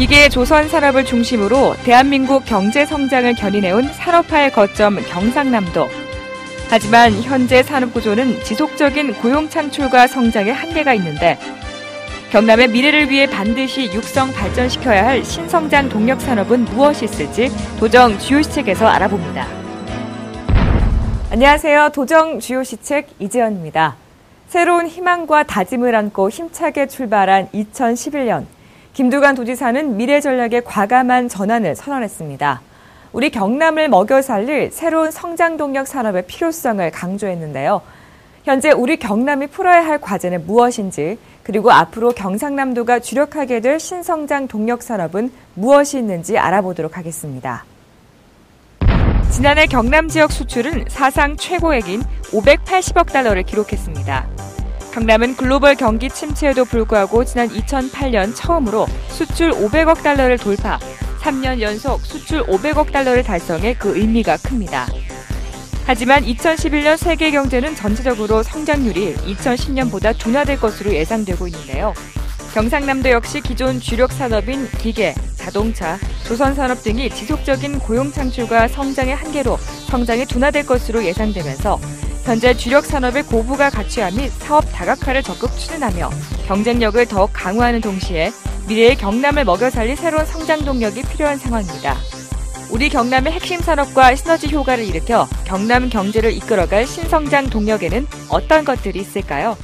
기계 조선 산업을 중심으로 대한민국 경제 성장을 견인해온 산업화의 거점 경상남도. 하지만 현재 산업 구조는 지속적인 고용 창출과 성장에 한계가 있는데 경남의 미래를 위해 반드시 육성 발전시켜야 할 신성장 동력 산업은 무엇이 있을지 도정 주요시책에서 알아봅니다. 안녕하세요. 도정 주요시책 이재현입니다. 새로운 희망과 다짐을 안고 힘차게 출발한 2011년. 김두관 도지사는 미래 전략의 과감한 전환을 선언했습니다. 우리 경남을 먹여 살릴 새로운 성장 동력 산업의 필요성을 강조했는데요. 현재 우리 경남이 풀어야 할 과제는 무엇인지, 그리고 앞으로 경상남도가 주력하게 될 신성장 동력 산업은 무엇이 있는지 알아보도록 하겠습니다. 지난해 경남 지역 수출은 사상 최고액인 580억 달러를 기록했습니다. 경남은 글로벌 경기 침체에도 불구하고 지난 2008년 처음으로 수출 500억 달러를 돌파, 3년 연속 수출 500억 달러를 달성해 그 의미가 큽니다. 하지만 2011년 세계 경제는 전체적으로 성장률이 2010년보다 둔화될 것으로 예상되고 있는데요. 경상남도 역시 기존 주력 산업인 기계, 자동차, 조선산업 등이 지속적인 고용 창출과 성장의 한계로 성장이 둔화될 것으로 예상되면서 현재 주력 산업의 고부가 가치화 및 사업 다각화를 적극 추진하며 경쟁력을 더욱 강화하는 동시에 미래의 경남을 먹여 살릴 새로운 성장 동력이 필요한 상황입니다. 우리 경남의 핵심 산업과 시너지 효과를 일으켜 경남 경제를 이끌어갈 신성장 동력에는 어떤 것들이 있을까요?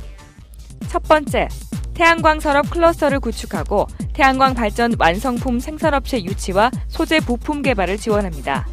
첫 번째, 태양광 산업 클러스터를 구축하고 태양광 발전 완성품 생산업체 유치와 소재 부품 개발을 지원합니다.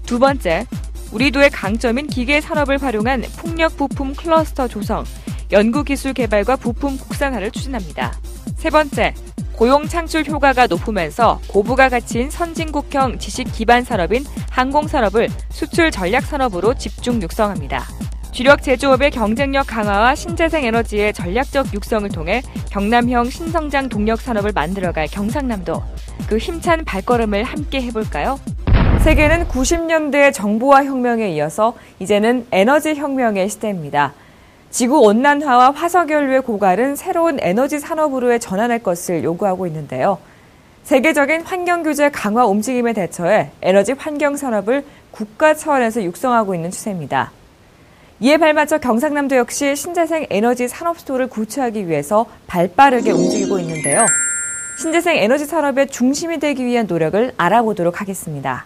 두 번째, 우리 도의 강점인 기계 산업을 활용한 풍력 부품 클러스터 조성, 연구기술 개발과 부품 국산화를 추진합니다. 세 번째, 고용 창출 효과가 높으면서 고부가 가치인 선진국형 지식 기반 산업인 항공산업을 수출 전략 산업으로 집중 육성합니다. 주력 제조업의 경쟁력 강화와 신재생 에너지의 전략적 육성을 통해 경남형 신성장 동력 산업을 만들어갈 경상남도. 그 힘찬 발걸음을 함께 해볼까요? 세계는 90년대의 정보화 혁명에 이어서 이제는 에너지 혁명의 시대입니다. 지구온난화와 화석연료의 고갈은 새로운 에너지 산업으로의 전환할 것을 요구하고 있는데요. 세계적인 환경규제 강화 움직임에 대처해 에너지 환경산업을 국가 차원에서 육성하고 있는 추세입니다. 이에 발맞춰 경상남도 역시 신재생 에너지 산업 수도를 구축하기 위해서 발빠르게 움직이고 있는데요. 신재생 에너지 산업의 중심이 되기 위한 노력을 알아보도록 하겠습니다.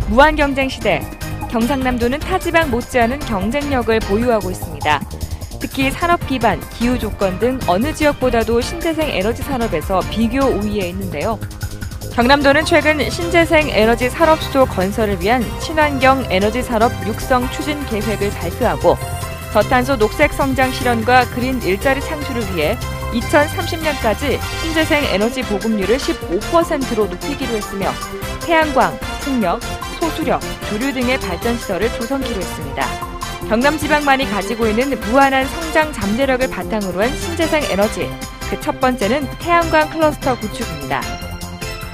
무한 경쟁 시대, 경상남도는 타지방 못지않은 경쟁력을 보유하고 있습니다. 특히 산업 기반, 기후 조건 등 어느 지역보다도 신재생 에너지 산업에서 비교 우위에 있는데요. 경남도는 최근 신재생 에너지 산업 수도 건설을 위한 친환경 에너지 산업 육성 추진 계획을 발표하고 저탄소 녹색 성장 실현과 그린 일자리 창출을 위해 2030년까지 신재생 에너지 보급률을 15%로 높이기로 했으며 태양광, 풍력, 소수력, 조류 등의 발전시설을 조성키로 했습니다. 경남 지방만이 가지고 있는 무한한 성장 잠재력을 바탕으로 한 신재생 에너지, 그 첫 번째는 태양광 클러스터 구축입니다.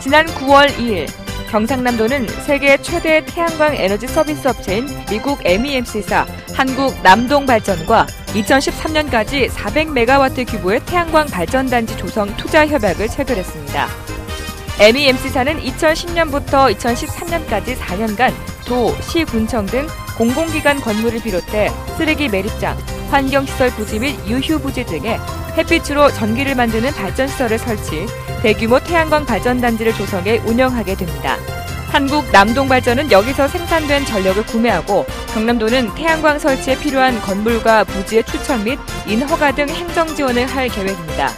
지난 9월 2일 경상남도는 세계 최대 태양광 에너지 서비스 업체인 미국 MEMC사 한국남동발전과 2013년까지 400메가와트 규모의 태양광 발전단지 조성 투자 협약을 체결했습니다. MEMC사는 2010년부터 2013년까지 4년간 도, 시, 군청 등 공공기관 건물을 비롯해 쓰레기 매립장, 환경시설 부지 및 유휴 부지 등에 햇빛으로 전기를 만드는 발전시설을 설치, 대규모 태양광 발전단지를 조성해 운영하게 됩니다. 한국남동발전은 여기서 생산된 전력을 구매하고 경남도는 태양광 설치에 필요한 건물과 부지의 추천 및 인허가 등 행정 지원을 할 계획입니다.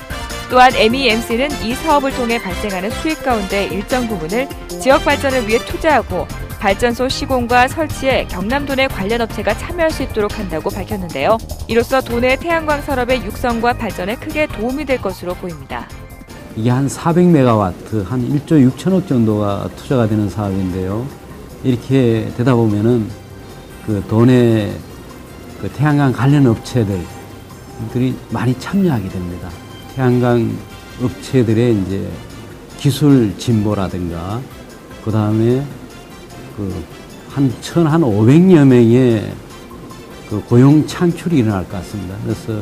또한 MEMC는 이 사업을 통해 발생하는 수익 가운데 일정 부분을 지역 발전을 위해 투자하고 발전소 시공과 설치에 경남도 내 관련 업체가 참여할 수 있도록 한다고 밝혔는데요. 이로써 도내 태양광 산업의 육성과 발전에 크게 도움이 될 것으로 보입니다. 이게 한 400메가와트, 한 1조 6천억 정도가 투자가 되는 사업인데요. 이렇게 되다 보면은 그 도내 그 태양광 관련 업체들이 많이 참여하게 됩니다. 태양광 업체들의 이제 기술 진보라든가, 그 다음에 한 1,500여 명의 그 고용 창출이 일어날 것 같습니다. 그래서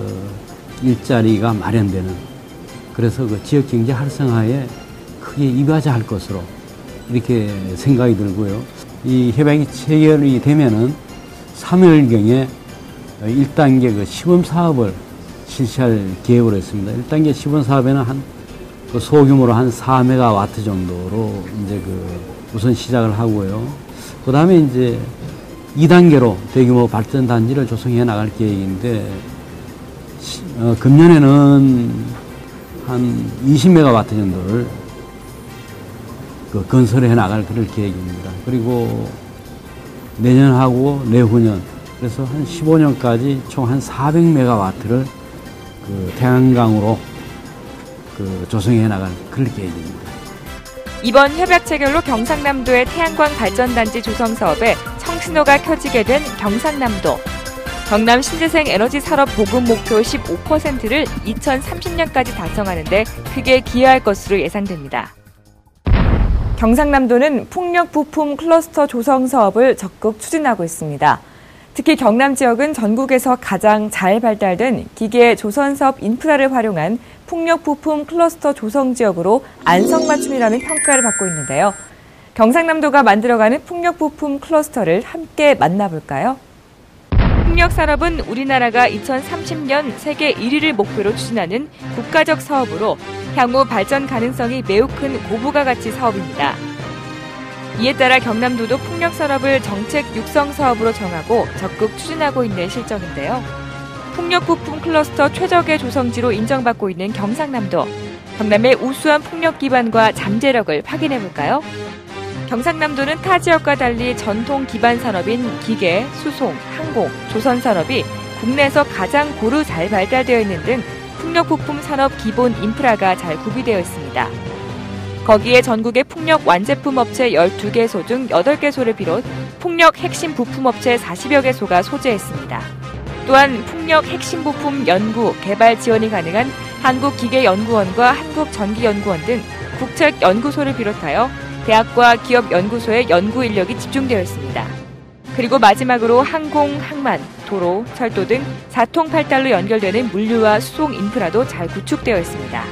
일자리가 마련되는, 그래서 그 지역 경제 활성화에 크게 이바지할 것으로 이렇게 생각이 들고요. 이 협약이 체결이 되면은 3월경에 1단계 그 시범 사업을 실시할 계획으로 했습니다. 1단계 시범 사업에는 그 소규모로 한 4메가와트 정도로 이제 우선 시작을 하고요. 그 다음에 이제 2단계로 대규모 발전 단지를 조성해 나갈 계획인데, 금년에는 한 20메가와트 정도를 건설해 나갈 그럴 계획입니다. 그리고 내년하고 내후년, 그래서 한 15년까지 총 한 400메가와트를 태양광으로 조성해 나갈 그럴 계획입니다. 이번 협약 체결로 경상남도의 태양광 발전단지 조성 사업에 청신호가 켜지게 된 경상남도. 경남 신재생 에너지 산업 보급 목표 15%를 2030년까지 달성하는 데 크게 기여할 것으로 예상됩니다. 경상남도는 풍력 부품 클러스터 조성 사업을 적극 추진하고 있습니다. 특히 경남 지역은 전국에서 가장 잘 발달된 기계 조선 사업 인프라를 활용한 풍력 부품 클러스터 조성 지역으로 안성맞춤이라는 평가를 받고 있는데요. 경상남도가 만들어가는 풍력 부품 클러스터를 함께 만나볼까요? 풍력 산업은 우리나라가 2030년 세계 1위를 목표로 추진하는 국가적 사업으로 향후 발전 가능성이 매우 큰 고부가 가치 사업입니다. 이에 따라 경남도도 풍력 산업을 정책 육성 사업으로 정하고 적극 추진하고 있는 실정인데요. 풍력 부품 클러스터 최적의 조성지로 인정받고 있는 경상남도. 경남의 우수한 풍력 기반과 잠재력을 확인해 볼까요? 경상남도는 타 지역과 달리 전통 기반 산업인 기계, 수송, 항공, 조선 산업이 국내에서 가장 고루 잘 발달되어 있는 등 풍력 부품 산업 기본 인프라가 잘 구비되어 있습니다. 거기에 전국의 풍력 완제품 업체 12개소 중 8개소를 비롯 풍력 핵심 부품 업체 40여 개소가 소재했습니다. 또한 풍력 핵심 부품 연구, 개발 지원이 가능한 한국기계연구원과 한국전기연구원 등 국책 연구소를 비롯하여 대학과 기업 연구소의 연구 인력이 집중되어 있습니다. 그리고 마지막으로 항공, 항만, 도로, 철도 등 4통8달로 연결되는 물류와 수송 인프라도 잘 구축되어 있습니다.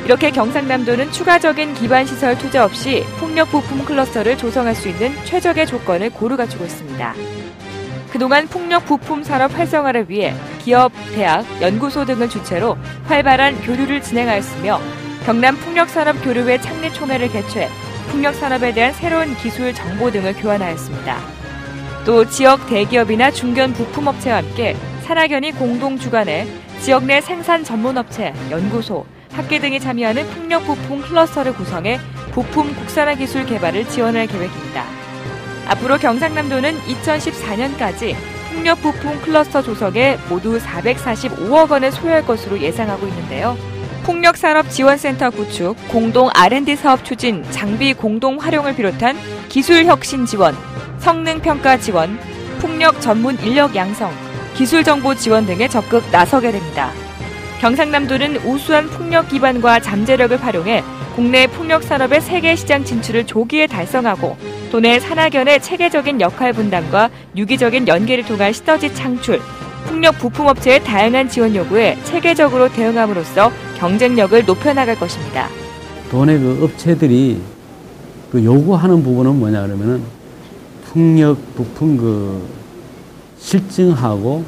이렇게 경상남도는 추가적인 기반시설 투자 없이 풍력 부품 클러스터를 조성할 수 있는 최적의 조건을 고루 갖추고 있습니다. 그동안 풍력 부품 산업 활성화를 위해 기업, 대학, 연구소 등을 주체로 활발한 교류를 진행하였으며 경남 풍력산업교류회 창립총회를 개최해 풍력산업에 대한 새로운 기술 정보 등을 교환하였습니다. 또 지역 대기업이나 중견 부품업체와 함께 산학연이 공동 주관해 지역 내 생산 전문업체, 연구소, 학계 등이 참여하는 풍력 부품 클러스터를 구성해 부품 국산화 기술 개발을 지원할 계획입니다. 앞으로 경상남도는 2014년까지 풍력 부품 클러스터 조성에 모두 445억 원을 소요할 것으로 예상하고 있는데요. 풍력산업지원센터 구축, 공동 R&D 사업 추진, 장비 공동 활용을 비롯한 기술혁신 지원, 성능평가 지원, 풍력 전문 인력 양성, 기술정보 지원 등에 적극 나서게 됩니다. 경상남도는 우수한 풍력 기반과 잠재력을 활용해 국내 풍력산업의 세계 시장 진출을 조기에 달성하고 도내 산학연의 체계적인 역할 분담과 유기적인 연계를 통한 시너지 창출, 풍력 부품업체의 다양한 지원 요구에 체계적으로 대응함으로써 경쟁력을 높여나갈 것입니다. 도내 업체들이 요구하는 부분은 뭐냐 그러면은 풍력 부품 실증하고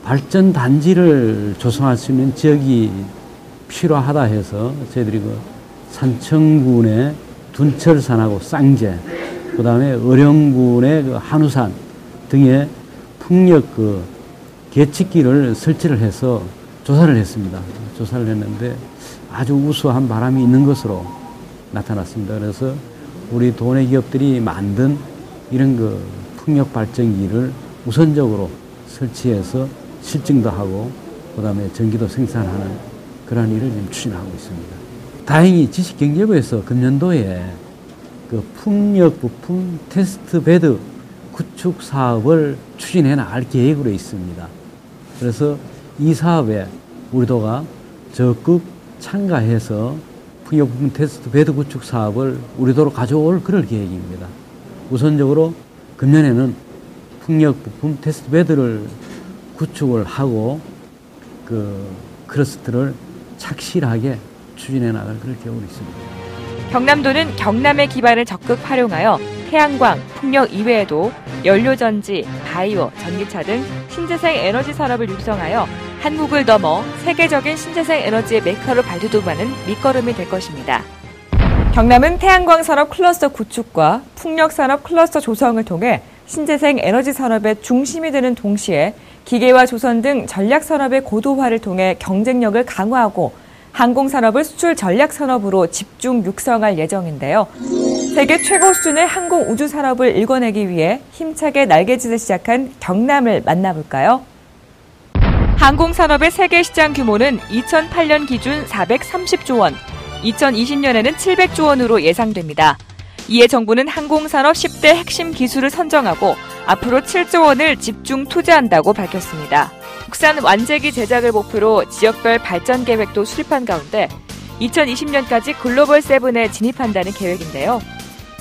발전 단지를 조성할 수 있는 지역이 필요하다 해서 저희들이 산청군의 둔철산하고 쌍제, 그 다음에 어령군의 한우산 등의 풍력 계측기를 설치를 해서 조사를 했습니다. 조사를 했는데 아주 우수한 바람이 있는 것으로 나타났습니다. 그래서 우리 도내 기업들이 만든 이런 풍력 발전기를 우선적으로 설치해서 실증도 하고 그다음에 전기도 생산하는 그런 일을 지금 추진하고 있습니다. 다행히 지식경제부에서 금년도에 풍력 부품 테스트 베드 구축 사업을 추진해 나갈 계획으로 있습니다. 그래서 이 사업에 우리 도가 적극 참가해서 풍력 부품 테스트 베드 구축 사업을 우리 도로 가져올 그럴 계획입니다. 우선적으로 금년에는 풍력 부품 테스트 베드를 구축을 하고 클러스터를 착실하게 추진해 나갈 그럴 계획으로 있습니다. 경남도는 경남의 기반을 적극 활용하여 태양광, 풍력 이외에도 연료전지, 바이오, 전기차 등 신재생 에너지 산업을 육성하여 한국을 넘어 세계적인 신재생 에너지의 메카로 발돋움하는 밑거름이 될 것입니다. 경남은 태양광 산업 클러스터 구축과 풍력 산업 클러스터 조성을 통해 신재생 에너지 산업의 중심이 되는 동시에 기계와 조선 등 전략 산업의 고도화를 통해 경쟁력을 강화하고 항공산업을 수출 전략 산업으로 집중 육성할 예정인데요. 세계 최고 수준의 항공 우주 산업을 일궈내기 위해 힘차게 날개짓을 시작한 경남을 만나볼까요? 항공산업의 세계 시장 규모는 2008년 기준 430조 원, 2020년에는 700조 원으로 예상됩니다. 이에 정부는 항공산업 10대 핵심 기술을 선정하고 앞으로 7조 원을 집중 투자한다고 밝혔습니다. 국산 완제기 제작을 목표로 지역별 발전 계획도 수립한 가운데 2020년까지 글로벌 세븐에 진입한다는 계획인데요.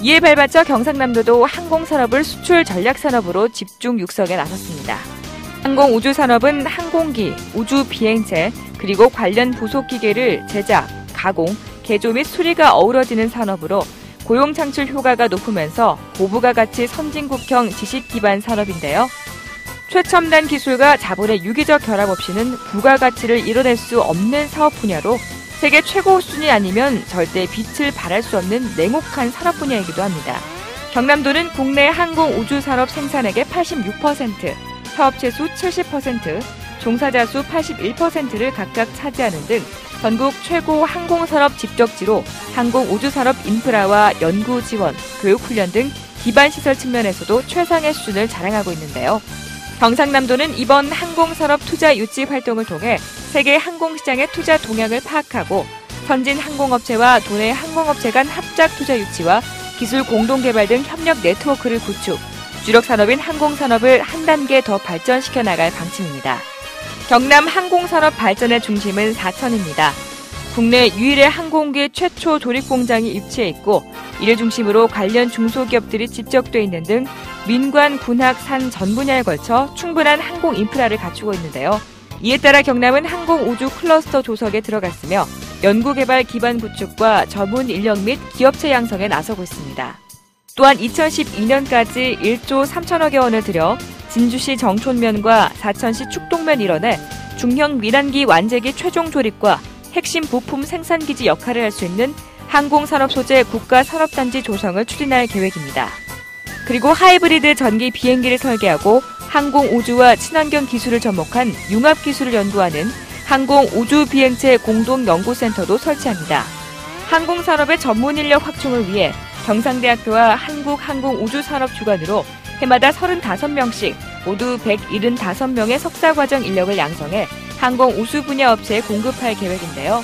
이에 발맞춰 경상남도도 항공산업을 수출 전략산업으로 집중 육성에 나섰습니다. 항공우주산업은 항공기, 우주비행체, 그리고 관련 부속기계를 제작, 가공, 개조 및 수리가 어우러지는 산업으로 고용 창출 효과가 높으면서 고부가 가치 선진국형 지식 기반 산업인데요. 최첨단 기술과 자본의 유기적 결합 없이는 부가가치를 이뤄낼 수 없는 사업 분야로 세계 최고 수준이 아니면 절대 빛을 발할 수 없는 냉혹한 산업 분야이기도 합니다. 경남도는 국내 항공우주산업 생산액의 86%, 사업체 수 70%, 종사자 수 81%를 각각 차지하는 등 전국 최고 항공산업 집적지로 항공우주산업 인프라와 연구 지원, 교육훈련 등 기반시설 측면에서도 최상의 수준을 자랑하고 있는데요. 경상남도는 이번 항공산업 투자 유치 활동을 통해 세계 항공시장의 투자 동향을 파악하고 선진 항공업체와 도내 항공업체 간 합작 투자 유치와 기술 공동개발 등 협력 네트워크를 구축, 주력 산업인 항공산업을 한 단계 더 발전시켜 나갈 방침입니다. 경남 항공산업 발전의 중심은 사천입니다. 국내 유일의 항공기 최초 조립공장이 입지해 있고 이를 중심으로 관련 중소기업들이 집적돼 있는 등 민관, 군학, 산 전 분야에 걸쳐 충분한 항공 인프라를 갖추고 있는데요. 이에 따라 경남은 항공우주 클러스터 조성에 들어갔으며 연구개발 기반 구축과 전문 인력 및 기업체 양성에 나서고 있습니다. 또한 2012년까지 1조 3천억여 원을 들여 진주시 정촌면과 사천시 축동면 일원에 중형 민항기 완제기 최종 조립과 핵심 부품 생산기지 역할을 할 수 있는 항공산업 소재 국가산업단지 조성을 추진할 계획입니다. 그리고 하이브리드 전기 비행기를 설계하고 항공우주와 친환경 기술을 접목한 융합기술을 연구하는 항공우주비행체 공동연구센터도 설치합니다. 항공산업의 전문인력 확충을 위해 경상대학교와 한국항공우주산업 주관으로 해마다 35명씩 모두 175명의 석사과정 인력을 양성해 항공우수 분야 업체에 공급할 계획인데요.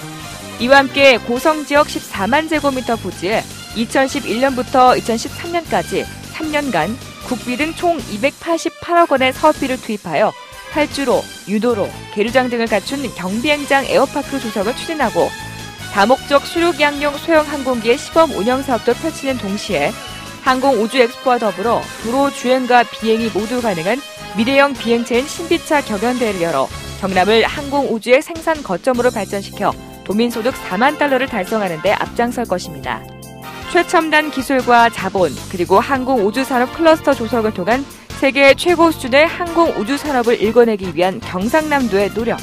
이와 함께 고성지역 14만 제곱미터 부지에 2011년부터 2013년까지 3년간 국비 등 총 288억 원의 사업비를 투입하여 활주로, 유도로, 계류장 등을 갖춘 경비행장 에어파크 조성을 추진하고 다목적 수륙양용 소형 항공기의 시범 운영 사업도 펼치는 동시에 항공우주엑스포와 더불어 도로 주행과 비행이 모두 가능한 미래형 비행체인 신비차 경연대회를 열어 경남을 항공우주의 생산 거점으로 발전시켜 도민소득 4만 달러를 달성하는 데 앞장설 것입니다. 최첨단 기술과 자본, 그리고 항공우주산업 클러스터 조성을 통한 세계 최고 수준의 항공우주산업을 일궈내기 위한 경상남도의 노력.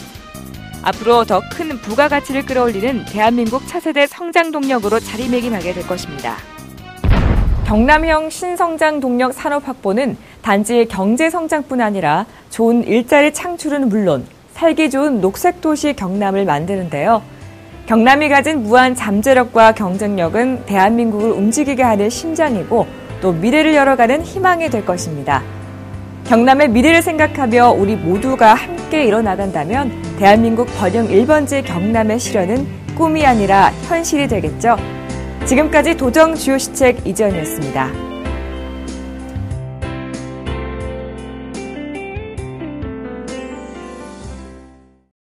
앞으로 더 큰 부가가치를 끌어올리는 대한민국 차세대 성장 동력으로 자리매김하게 될 것입니다. 경남형 신성장 동력 산업 확보는 단지 경제 성장뿐 아니라 좋은 일자리 창출은 물론 살기 좋은 녹색 도시 경남을 만드는데요. 경남이 가진 무한 잠재력과 경쟁력은 대한민국을 움직이게 하는 심장이고 또 미래를 열어가는 희망이 될 것입니다. 경남의 미래를 생각하며 우리 모두가 함께 일어나간다면 대한민국 번영 1번지 경남의 실현은 꿈이 아니라 현실이 되겠죠. 지금까지 도정 주요 시책 이지연이었습니다.